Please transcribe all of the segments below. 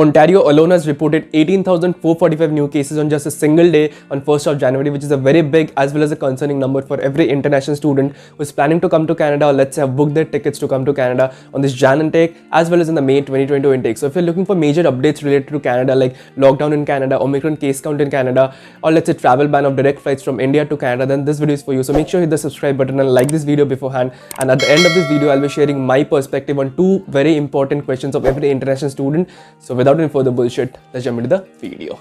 Ontario alone has reported 18,445 new cases on just a single day on 1st of January, which is a very big as well as a concerning number for every international student who is planning to come to Canada, or let's say have booked their tickets to come to Canada on this Jan intake as well as in the May 2022 intake. So if you're looking for major updates related to Canada, like lockdown in Canada, Omicron case count in Canada, or let's say travel ban of direct flights from India to Canada, then this video is for you. So make sure you hit the subscribe button and like this video beforehand. And at the end of this video, I'll be sharing my perspective on two very important questions of every international student. So without any further bullshit, let's jump into the video.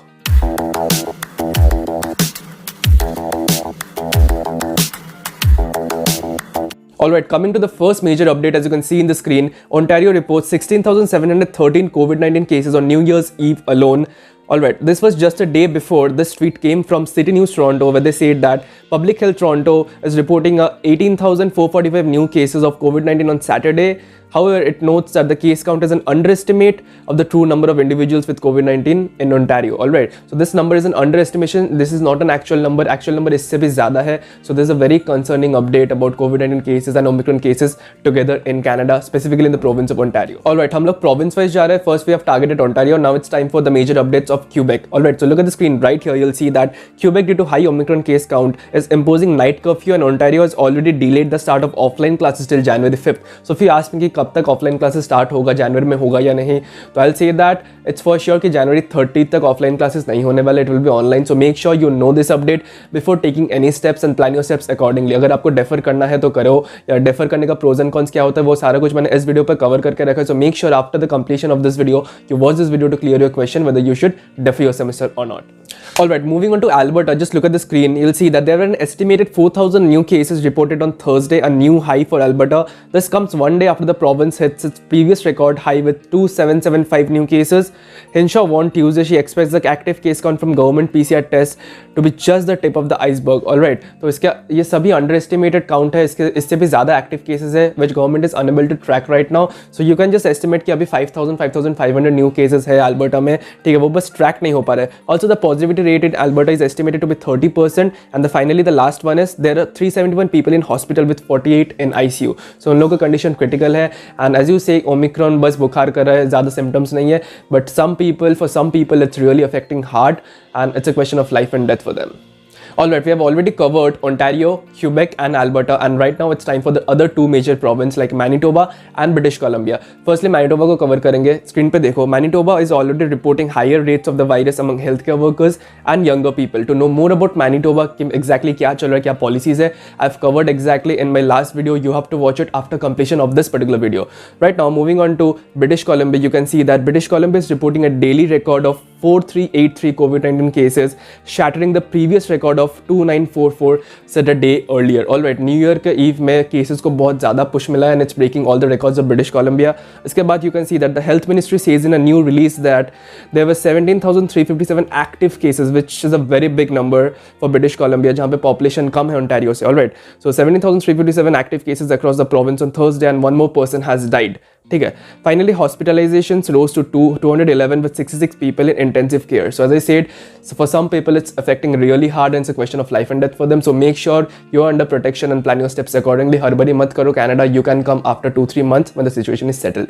Alright, coming to the first major update, as you can see in the screen, Ontario reports 16,713 COVID-19 cases on New Year's Eve alone. Alright, this was just a day before this tweet came from City News Toronto, where they said that Public Health Toronto is reporting 18,445 new cases of COVID-19 on Saturday. However, it notes that the case count is an underestimate of the true number of individuals with COVID-19 in Ontario. Alright, so this number is an underestimation. This is not an actual number. Actual number is se bhi zyada hai. So there's a very concerning update about COVID-19 cases and Omicron cases together in Canada, specifically in the province of Ontario. Alright, hum log province wise ja rahe. First we have targeted Ontario. Now it's time for the major updates of Quebec. Alright, so look at the screen right here. You'll see that Quebec, due to high Omicron case count, is imposing night curfew, and Ontario has already delayed the start of offline classes till January 5th. So if you ask me कब तक offline classes start होगा, जनवरी में होगा या नहीं, तो आई say that it's for sure कि जनवरी 30 तक ऑफलाइन क्लासेस नहीं होने वाले. It will be online. So make sure you know this update before taking any steps and plan your steps accordingly. अगर आपको डेफर करना है तो करो, या डेफर करने का प्रोज एंड कॉन्स क्या होता है वो सारा कुछ मैंने इस वीडियो पर कवर करके रखा है. So make sure after the completion of this video you watch this video to clear your question whether you should defer your semester or not. Alright, moving on to Alberta, just look at the screen. You'll see that there were an estimated 4,000 new cases reported on Thursday, a new high for Alberta. This comes one day after the province hits its previous record high with 2,775 new cases. Hinshaw warned Tuesday she expects the active case count from government PCR tests to be just the tip of the iceberg. Alright, तो इसका ये सभी underestimated count है. इससे भी ज़्यादा active cases है which government is unable to track right now. So you can just estimate कि अभी 5,500 new cases है Alberta में. ठीक है, वो बस track नहीं हो पा रहा है. Also the positivity rate in Alberta is estimated to be 30%, and finally the last one is there are 371 people in hospital with 48 in ICU. So उन लोगों का condition critical है, and as you say Omicron बस बुखार कर रहा है, ज़्यादा symptoms नहीं है, but for some people it's really affecting hard, and it's a question of life and death for them. Alright, we have already covered Ontario, Quebec and Alberta, and right now it's time for the other two major provinces like Manitoba and British Columbia. Firstly, Manitoba को cover करेंगे. Screen पे देखो, Manitoba is already reporting higher rates of the virus among healthcare workers and younger people. To know more about Manitoba, exactly क्या चल रहा है, क्या policies है, I've covered exactly in my last video. You have to watch it after completion of this particular video. Right now, moving on to British Columbia, you can see that British Columbia is reporting a daily record of 4,383 COVID-19 cases, shattering the previous record of 2,944 set a day earlier. Alright, New Year के eve में cases को बहुत ज़्यादा push मिला है, and it's breaking all the records of British Columbia. इसके बाद you can see that the health ministry says in a new release that there were 17,357 active cases, which is a very big number for British Columbia, जहाँ पे population कम है Ontario से. Alright, so 17,357 active cases across the province on Thursday, and one more person has died. ठीक है. Finally, hospitalizations rose to 211 with 66 people in intensive care. So as I said, for some people it's affecting really hard, and it's a question of life and death for them. So make sure you're under protection and plan your steps accordingly. हड़बड़ी मत करो. Canada, you can come after 2-3 months when the situation is settled.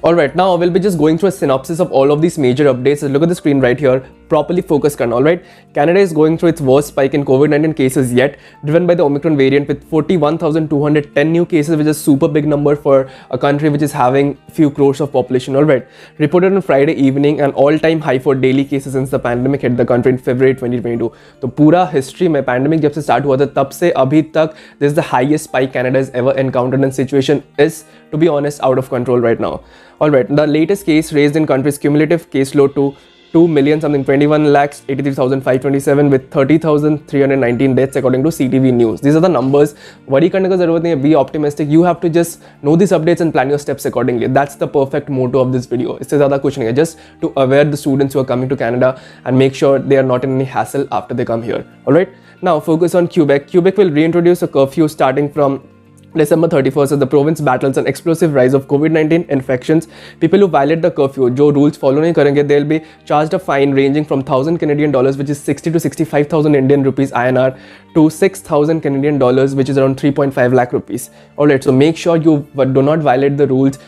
Alright, now we'll be just going through a synopsis of all of these major updates. So look at the screen right here. Properly focus karna. Alright, Canada is going through its worst spike in COVID-19 cases yet, driven by the Omicron variant with 41,210 new cases, which is a super big number for a country which is having few crores of population. Alright, reported on Friday evening, an all-time high for daily cases since the pandemic hit the country in February 2022. तो पूरा history में pandemic जब से start हुआ था तब से अभी तक this is the highest spike Canada has ever encountered, and situation is, to be honest, out of control right now. Alright, the latest case raised in country's cumulative caseload to 2,021,83,527 with 30,319 deaths according to CTV News. These are the numbers. Worry करने का ज़रूरत नहीं है. Be optimistic. You have to just know these updates and plan your steps accordingly. That's the perfect motto of this video. इससे ज़्यादा कुछ नहीं है. Just to aware the students who are coming to Canada and make sure they are not in any hassle after they come here. Alright. Now focus on Quebec. Quebec will reintroduce a curfew starting from December 31st, as the province battles an explosive rise of COVID-19 infections. People who violate the curfew, जो rules follow नहीं करेंगे, they'll be charged a fine ranging from 1,000 Canadian dollars, which is 60 to 65,000 Indian rupees INR, to 6,000 Canadian dollars, which is around 3.5 lakh rupees. Alright, so make sure you do not violate the rules.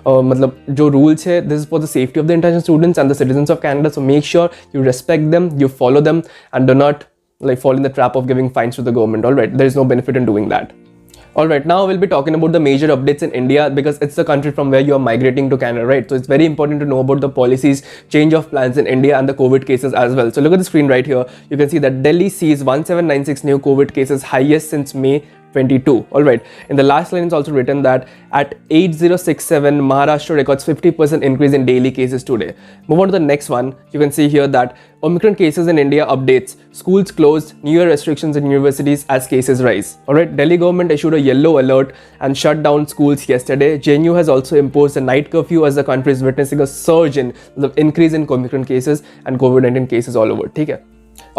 मतलब जो rules है, this is for the safety of the international students and the citizens of Canada. So make sure you respect them, you follow them, and do not like fall in the trap of giving fines to the government. All right, there is no benefit in doing that. All right, now we'll be talking about the major updates in India because it's the country from where you are migrating to Canada, right? So it's very important to know about the policies, change of plans in India and the COVID cases as well. So look at the screen right here. You can see that Delhi sees 1796 new COVID cases, highest since May 22. All right, in the last line it's also written that at 8067 Maharashtra records 50% increase in daily cases today. Move on to the next one. You can see here that Omicron cases in India updates, schools closed, new year restrictions in universities as cases rise. All right, Delhi government issued a yellow alert and shut down schools yesterday. JNU has also imposed a night curfew as the country is witnessing a surge in the increase in Omicron cases and COVID-19 cases all over. Okay.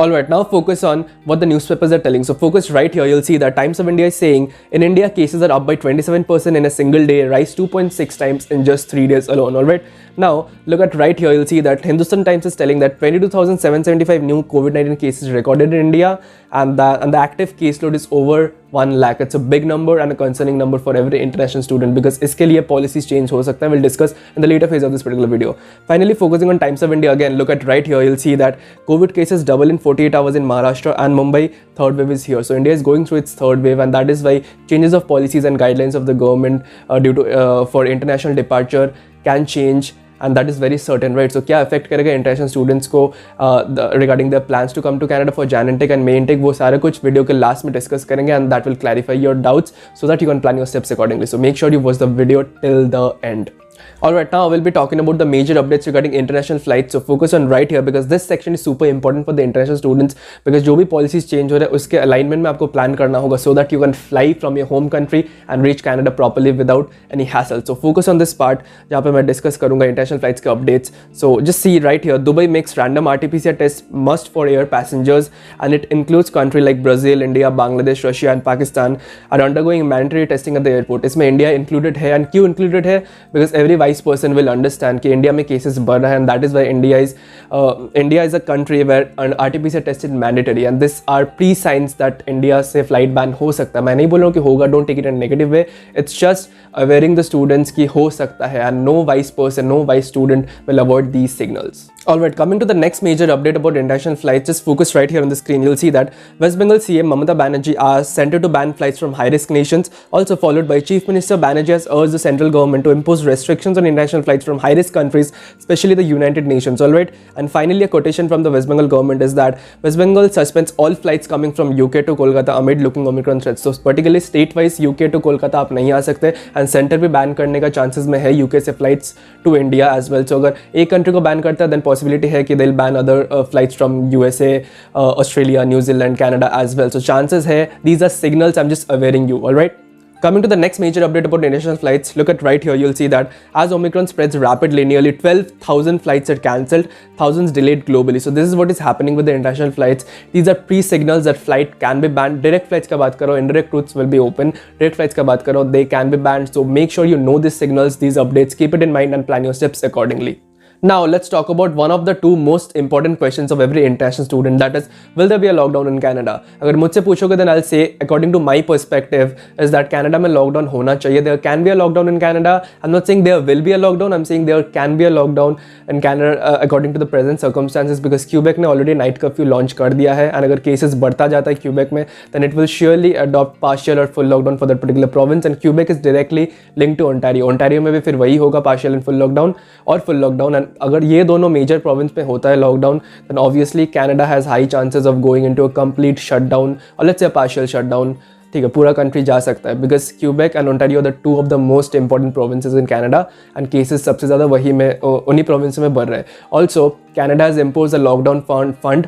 Alright, now focus on what the newspapers are telling. So focus right here, you'll see that Times of India is saying, in India cases are up by 27% in a single day, rise 2.6 times in just 3 days alone. Alright, now look at right here, you'll see that Hindustan Times is telling that 22,775 new COVID-19 cases recorded in India, and the active caseload is over 1 lakh. It's a big number and a concerning number for every international student because इसके लिए policies change हो सकता है. We'll discuss in the later phase of this particular video. Finally, focusing on Times of India again, look at right here, you'll see that COVID cases double in 48 hours in Maharashtra and Mumbai. Third wave is here. So India is going through its third wave, and that is why changes of policies and guidelines of the government due to for international departure can change. And that is very certain, right? So क्या affect करेगा international students को regarding their plans to come to Canada for Jan intake and May intake, वो सारा कुछ video के last में discuss करेंगे, and that will clarify your doubts so that you can plan your steps accordingly. So make sure you watch the video till the end. Alright, now we'll be talking about the major updates regarding international flights. So focus on right here because this section is super important for the international students because जो भी policies change हो रहे हैं उसके alignment में आपको plan करना होगा so that you can fly from your home country and reach Canada properly without any hassle. So focus on this part जहाँ पे मैं discuss करूँगा international flights के updates. So just see right here, Dubai makes random RT-PCR tests must for air passengers and it includes country like Brazil, India, Bangladesh, Russia and Pakistan are undergoing mandatory testing at the airport. इसमें India included है, and क्यों included है? Because every wise person will understand कि India में cases बढ़ रहा है, and that is why India is a country where an RT-PCR test is mandatory, and this are pre-signs that India से flight ban हो सकता है. मैं नहीं बोल रहा हूँ कि होगा, don't take it in a negative way. It's just awareing the students कि हो सकता है, and no wise person, no wise student will avoid these signals. Alright, coming to the next major update about international flights, just focus right here on the screen. You'll see that West Bengal CM Mamata Banerjee asked center to ban flights from high-risk nations, also followed by Chief Minister Banerjee has urged the central government to impose restrictions on international flights from high-risk countries, especially the United Nations. Alright, and finally a quotation from the West Bengal government is that West Bengal suspends all flights coming from UK to Kolkata amid looking Omicron threats. So particularly state-wise UK to Kolkata आप नहीं आ सकते, and center भी ban करने का chances में है UK से flights to India as well. So अगर एक country को ban करता है then possibility है कि they'll ban other flights from USA, Australia, New Zealand, Canada as well. So chances है, these are signals, I'm just awareing you, alright? Coming to the next major update about international flights, look at right here, you'll see that as Omicron spreads rapidly, nearly 12,000 flights are cancelled, thousands delayed globally. So this is what is happening with the international flights. These are pre-signals that flight can be banned. Direct flights का बात करो, indirect routes will be open. Direct flights का बात करो, they can be banned. So make sure you know these signals, these updates, keep it in mind and plan your steps accordingly. Now let's talk about one of the two most important questions of every international student, that is, will there be a lockdown in Canada? अगर मुझसे पूछोगे then I'll say according to my perspective is that Canada में lockdown होना चाहिए. There can be a lockdown in Canada. I'm not saying there will be a lockdown. I'm saying there can be a lockdown in Canada according to the present circumstances because Quebec ने already night curfew launch कर दिया है, and अगर cases बढ़ता जाता है Quebec में then it will surely adopt partial or full lockdown for that particular province, and Quebec is directly linked to Ontario. Ontario में भी फिर वही होगा, partial and full lockdown और full lockdown, and अगर ये दोनों मेजर प्रोविंस में होता है lockdown then obviously Canada has high chances of going into a complete shutdown or let's say a partial shutdown. ठीक है, पूरा कंट्री जा सकता है because Quebec and Ontario are the two of the most important provinces in Canada and cases सबसे ज़्यादा वही में उन्हीं प्रोविंस में बढ़ रहे हैं. Also Canada has imposed a lockdown fund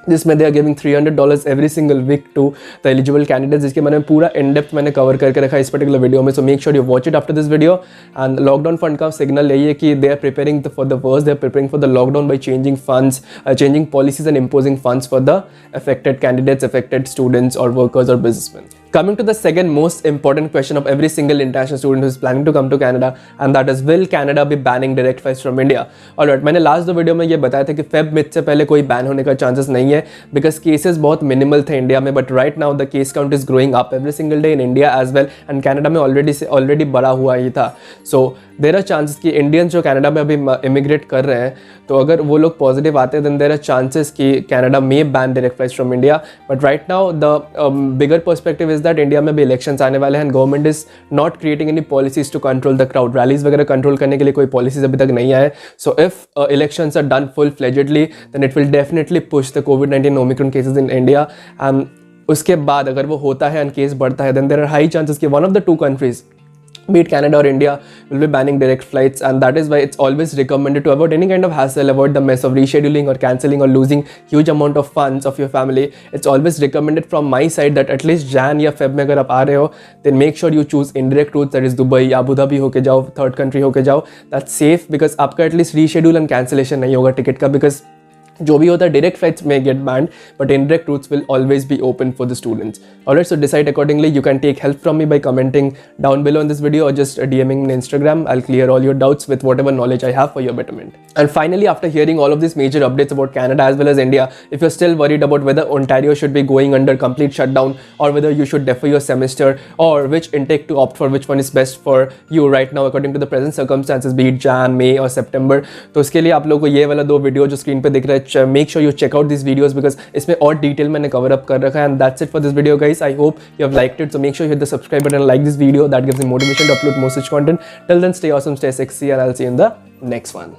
जिसमें they are giving $300 every single week to the eligible candidates, जिसके मैंने पूरा इन डेप्थ मैंने कवर करके रखा है इस पर्टिकुलर वीडियो में. So make sure you watch it after this video. And lockdown fund का सिग्नल यही है कि they are preparing for the worst, they are preparing for the lockdown by changing funds, changing policies and imposing funds for the affected candidates, affected students or workers or businessmen. Coming to the second most important question of every single international student who is planning to come to Canada, and that is, will Canada be banning direct flights from India? Alright, मैंने last दो video में ये बताया था कि Feb mid से पहले कोई बैन होने का चांसेस नहीं है बिकॉज केसेस बहुत मिनिमल थे इंडिया में, but right now the case count is growing up every single day in India as well, and Canada में ऑलरेडी बढ़ा हुआ ही था. सो देयर आर चांसेस कि इंडियंस जो कनाडा में अभी इमिग्रेट कर रहे हैं, तो अगर वो लोग पॉजिटिव आते हैं देन देयर आर चांसेस कि Canada may ban direct flights from India. But right now the bigger perspective is that India में भी इलेक्शंस आने वाले हैं, government is not creating any policies to control the crowd. Rallies वगैरह control करने के लिए कोई पॉलिसीज अभी तक नहीं आए. So if elections are done full fledgedly then it will definitely push the कोविड-19 Omicron cases in India. And उसके बाद अगर वो होता है एंड केस बढ़ता है then there are high chances कि one of the two countries, be it Canada or India, will be banning direct flights. And that is why it's always recommended to avoid any kind of hassle, avoid the mess of rescheduling or cancelling or losing huge amount of funds of your family. It's always recommended from my side that at least Jan या Feb में अगर आप आ रहे हो then make sure you choose indirect routes, that is Dubai, Abu Dhabi होके जाओ, third country होके जाओ. That's safe because आपका at least reschedule and cancellation नहीं होगा टिकट का, because जो भी होता है direct flights may get banned but indirect routes will always be open for the students. Alright, so decide accordingly. You can take help from me by commenting down below in this video or just DMing me on Instagram. I'll clear all your doubts with whatever knowledge I have for your betterment. And finally, after hearing all of these major updates about Canada as well as India, if you're still worried about whether Ontario should be going under complete shutdown or whether you should defer your semester or which intake to opt for, which one is best for you right now according to the present circumstances, be it Jan, May or September, तो उसके लिए आप लोगों को ये वाला 2 video जो screen पे दिख रहा है, make sure you check out these videos because इसमें और डिटेल मैंने कवर अप कर रखा है. And that's it for this video guys. I hope you have liked it. So make sure you hit the subscribe button and like this video. That gives me motivation to upload more such content. Till then, stay awesome, stay sexy, and I'll see you in the next one.